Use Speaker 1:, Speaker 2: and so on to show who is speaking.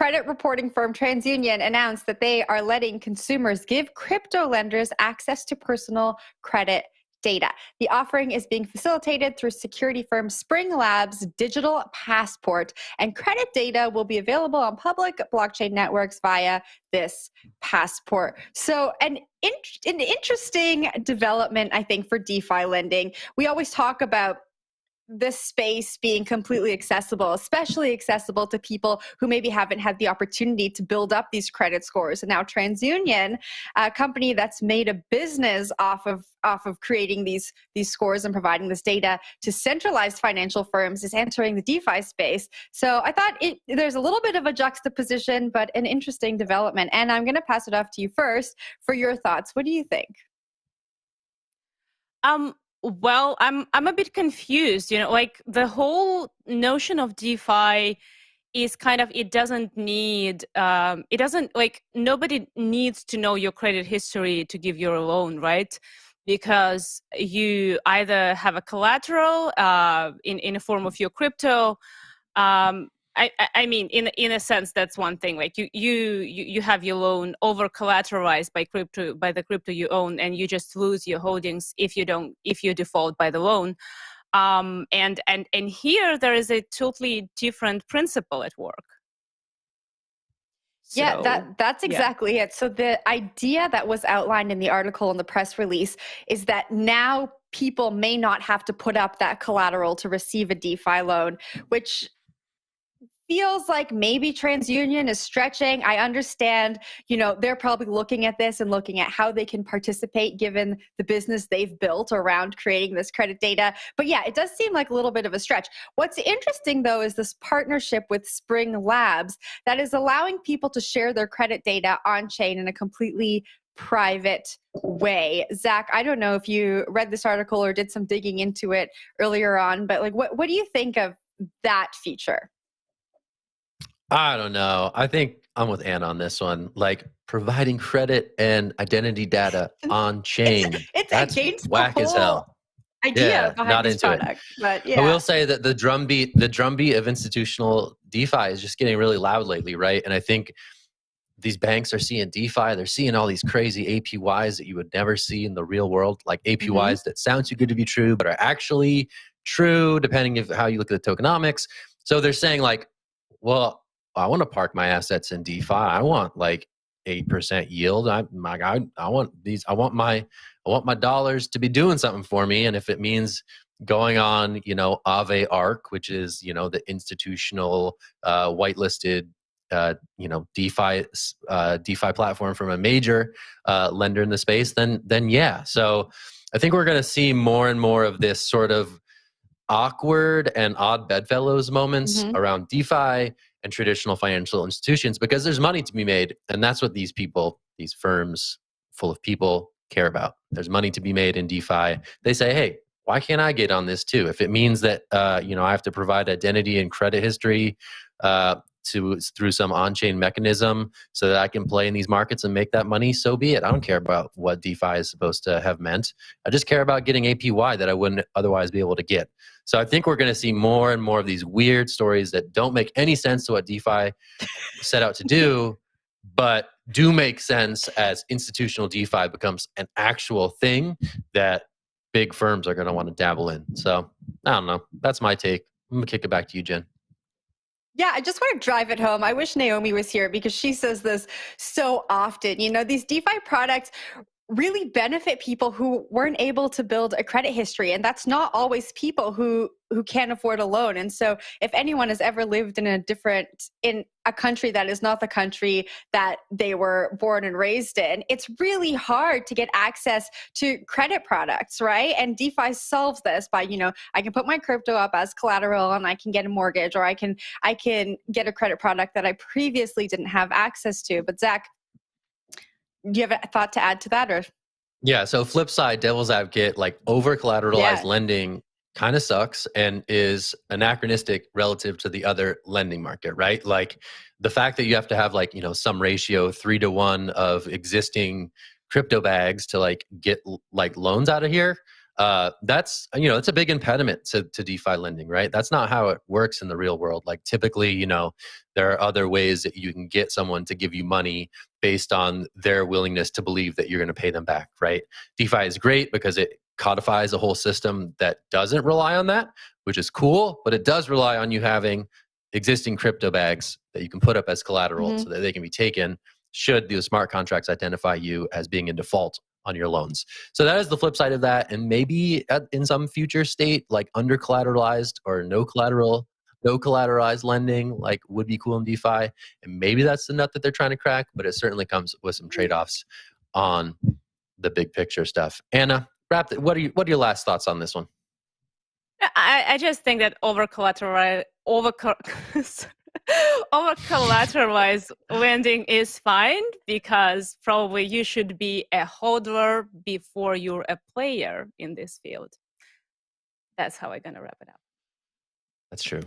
Speaker 1: Credit reporting firm TransUnion announced that they are letting consumers give crypto lenders access to personal credit data. The offering is being facilitated through security firm Spring Labs' digital passport, and credit data will be available on public blockchain networks via this passport. So an interesting development, I think, for DeFi lending. We always talk about this space being completely accessible, especially accessible to people who maybe haven't had the opportunity to build up these credit scores. And now TransUnion, a company that's made a business off of creating these scores and providing this data to centralized financial firms, is entering the DeFi space. So I thought there's a little bit of a juxtaposition, but an interesting development. And I'm going to pass it off to you first for your thoughts. What do you think?
Speaker 2: Well, I'm a bit confused. Like the whole notion of DeFi is kind of, it doesn't like, nobody needs to know your credit history to give you a loan, right? Because you either have a collateral in a form of your crypto. I mean, in a sense, that's one thing. Like you have your loan over collateralized by the crypto you own, and you just lose your holdings if you default by the loan. And here there is a totally different principle at work. So,
Speaker 1: yeah, that's exactly it. So the idea that was outlined in the article and the press release is that now people may not have to put up that collateral to receive a DeFi loan, which feels like maybe TransUnion is stretching. I understand, they're probably looking at this and looking at how they can participate given the business they've built around creating this credit data. But yeah, it does seem like a little bit of a stretch. What's interesting, though, is this partnership with Spring Labs that is allowing people to share their credit data on-chain in a completely private way. Zach, I don't know if you read this article or did some digging into it earlier on, but like, what do you think of that feature?
Speaker 3: I don't know. I think I'm with Anna on this one. Like providing credit and identity data on chain.
Speaker 1: That's against
Speaker 3: whack
Speaker 1: the
Speaker 3: as hell.
Speaker 1: Idea behind this product. But yeah.
Speaker 3: I will say that the drumbeat of institutional DeFi is just getting really loud lately, right? And I think these banks are seeing DeFi. They're seeing all these crazy APYs that you would never see in the real world, like APYs that sound too good to be true, but are actually true, depending on how you look at the tokenomics. So they're saying like, well, I want to park my assets in DeFi. I want like 8% yield. I want my dollars to be doing something for me. And if it means going on, Aave Arc, which is, the institutional whitelisted, DeFi platform from a major lender in the space, then yeah. So I think we're going to see more and more of this sort of awkward and odd bedfellows moments around DeFi and traditional financial institutions, because there's money to be made. And that's what these firms full of people care about. There's money to be made in DeFi. They say, hey, why can't I get on this too? If it means that, I have to provide identity and credit history through some on-chain mechanism so that I can play in these markets and make that money, so be it. I don't care about what DeFi is supposed to have meant. I just care about getting APY that I wouldn't otherwise be able to get. So I think we're going to see more and more of these weird stories that don't make any sense to what DeFi set out to do, but do make sense as institutional DeFi becomes an actual thing that big firms are going to want to dabble in. So I don't know. That's my take. I'm going to kick it back to you, Jen.
Speaker 1: Yeah, I just want to drive it home. I wish Naomi was here because she says this so often. These DeFi products really benefit people who weren't able to build a credit history. And that's not always people who can't afford a loan. And so if anyone has ever lived in a country that is not the country that they were born and raised in, it's really hard to get access to credit products, right? And DeFi solves this by, I can put my crypto up as collateral and I can get a mortgage, or I can get a credit product that I previously didn't have access to. But Zach, do you have a thought to add to that? Or
Speaker 3: yeah, so flip side, devil's advocate, like over collateralized lending kind of sucks and is anachronistic relative to the other lending market, right? Like the fact that you have to have like, some ratio 3-to-1 of existing crypto bags to like get like loans out of here that's it's a big impediment to DeFi lending, right? That's not how it works in the real world. Like typically, there are other ways that you can get someone to give you money based on their willingness to believe that you're going to pay them back, right? DeFi is great because it codifies a whole system that doesn't rely on that, which is cool, but it does rely on you having existing crypto bags that you can put up as collateral so that they can be taken should the smart contracts identify you as being in default on your loans. So that is the flip side of that. And maybe in some future state, like under collateralized or no collateralized lending, like would be cool in DeFi. And maybe that's the nut that they're trying to crack, but it certainly comes with some trade-offs on the big picture stuff. Anna, what are your last thoughts on this one?
Speaker 2: I just think that over collateralized lending is fine, because probably you should be a hodler before you're a player in this field. That's how I'm gonna wrap it up.
Speaker 3: That's true.